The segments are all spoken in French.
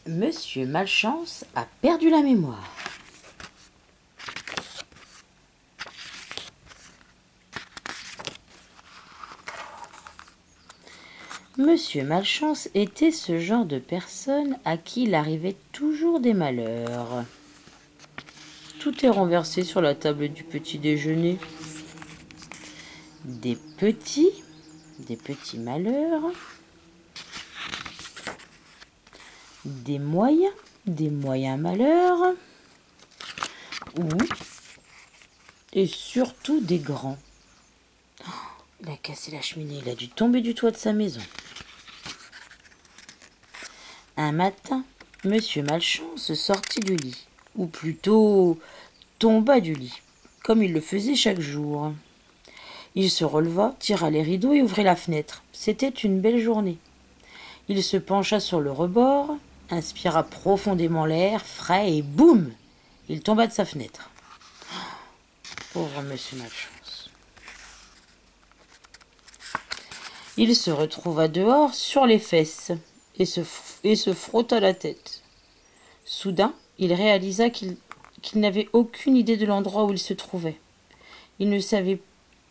Monsieur Malchance a perdu la mémoire. Monsieur Malchance était ce genre de personne à qui il arrivait toujours des malheurs. Tout est renversé sur la table du petit déjeuner. Des petits malheurs, des moyens malheurs, et surtout des grands. Il a cassé la cheminée, il a dû tomber du toit de sa maison. Un matin, Monsieur Malchance sortit du lit, ou plutôt tomba du lit, comme il le faisait chaque jour. Il se releva, tira les rideaux et ouvrit la fenêtre. C'était une belle journée. Il se pencha sur le rebord, inspira profondément l'air frais et boum, il tomba de sa fenêtre. Pauvre Monsieur Malchance. Il se retrouva dehors sur les fesses et se frotta la tête. Soudain, il réalisa qu'il n'avait aucune idée de l'endroit où il se trouvait. Il ne savait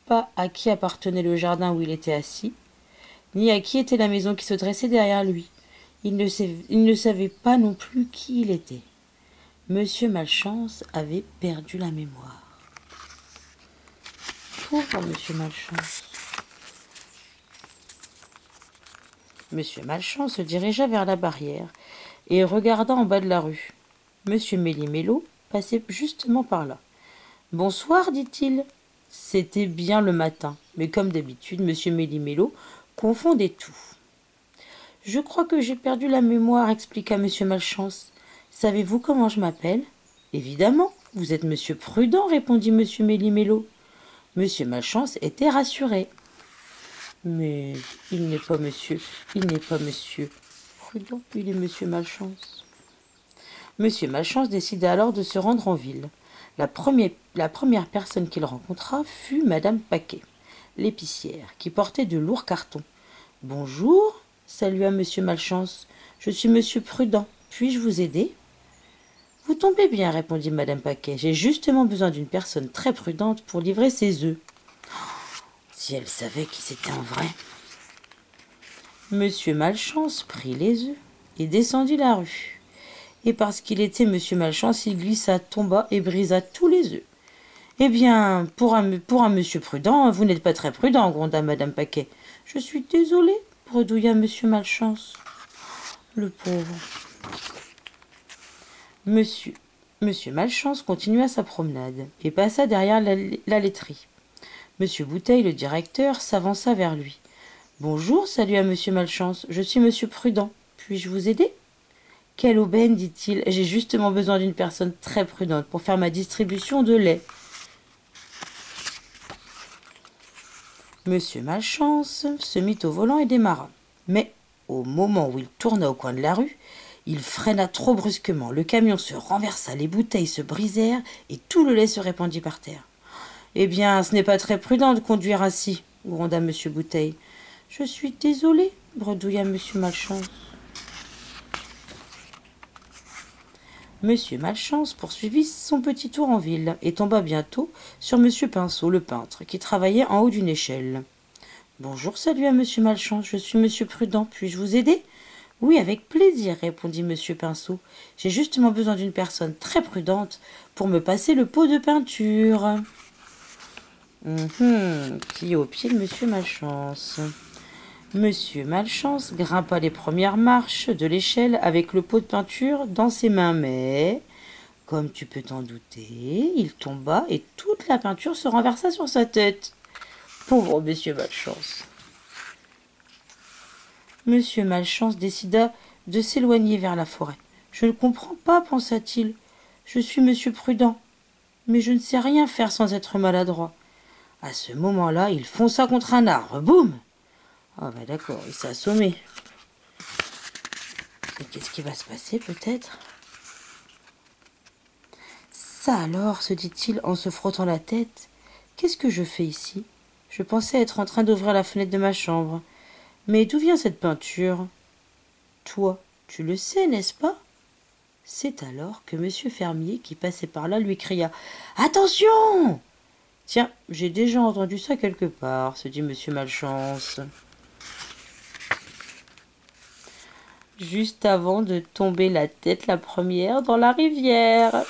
pas à qui appartenait le jardin où il était assis, ni à qui était la maison qui se dressait derrière lui. Il ne savait pas non plus qui il était. Monsieur Malchance avait perdu la mémoire. Pauvre Monsieur Malchance. Monsieur Malchance se dirigea vers la barrière et regarda en bas de la rue. Monsieur Méli-Mélo passait justement par là. « Bonsoir, dit-il. » C'était bien le matin, mais comme d'habitude, Monsieur Méli-Mélo confondait tout. « Je crois que j'ai perdu la mémoire, expliqua Monsieur Malchance. Savez-vous comment je m'appelle ? » Évidemment, vous êtes Monsieur Prudent, répondit Monsieur Méli-Mélo. Monsieur Malchance était rassuré. Mais il n'est pas Monsieur Prudent, il est Monsieur Malchance. Monsieur Malchance décida alors de se rendre en ville. La première personne qu'il rencontra fut Madame Paquet, l'épicière, qui portait de lourds cartons. « Bonjour, salua Monsieur Malchance. Je suis Monsieur Prudent. Puis-je vous aider ?»« Vous tombez bien, répondit Madame Paquet. J'ai justement besoin d'une personne très prudente pour livrer ses œufs. » Si elle savait qui c'était en vrai. Monsieur Malchance prit les œufs et descendit la rue. Et parce qu'il était Monsieur Malchance, il glissa, tomba et brisa tous les œufs. « Eh bien, pour un monsieur prudent, vous n'êtes pas très prudent, gronda Madame Paquet. « Je suis désolée, bredouilla Monsieur Malchance. Le pauvre. Monsieur Malchance continua sa promenade et passa derrière la laiterie. Monsieur Bouteille, le directeur, s'avança vers lui. « Bonjour, salua Monsieur Malchance. Je suis Monsieur Prudent. Puis-je vous aider ?»« Quelle aubaine, dit-il. J'ai justement besoin d'une personne très prudente pour faire ma distribution de lait. » Monsieur Malchance se mit au volant et démarra. Mais, au moment où il tourna au coin de la rue, il freina trop brusquement. Le camion se renversa, les bouteilles se brisèrent et tout le lait se répandit par terre. « Eh bien, ce n'est pas très prudent de conduire ainsi, » gronda Monsieur Bouteille. « Je suis désolé, » bredouilla Monsieur Malchance. Monsieur Malchance poursuivit son petit tour en ville et tomba bientôt sur Monsieur Pinceau, le peintre, qui travaillait en haut d'une échelle. « Bonjour, salua Monsieur Malchance, je suis Monsieur Prudent, puis-je vous aider ?»« Oui, avec plaisir, répondit Monsieur Pinceau. J'ai justement besoin d'une personne très prudente pour me passer le pot de peinture. » Qui est au pied de Monsieur Malchance. Monsieur Malchance grimpa les premières marches de l'échelle avec le pot de peinture dans ses mains, mais, comme tu peux t'en douter, il tomba et toute la peinture se renversa sur sa tête. Pauvre Monsieur Malchance. Monsieur Malchance décida de s'éloigner vers la forêt. « Je ne comprends pas, pensa-t-il. Je suis Monsieur Prudent, mais je ne sais rien faire sans être maladroit. » À ce moment-là, il fonça contre un arbre. Boum! Ah bah d'accord, il s'est assommé. Et qu'est-ce qui va se passer peut-être? Ça alors, se dit-il en se frottant la tête. Qu'est-ce que je fais ici? Je pensais être en train d'ouvrir la fenêtre de ma chambre. Mais d'où vient cette peinture? Toi, tu le sais, n'est-ce pas? C'est alors que Monsieur Fermier, qui passait par là, lui cria « Attention !» Tiens, j'ai déjà entendu ça quelque part, se dit Monsieur Malchance. Juste avant de tomber la tête la première dans la rivière.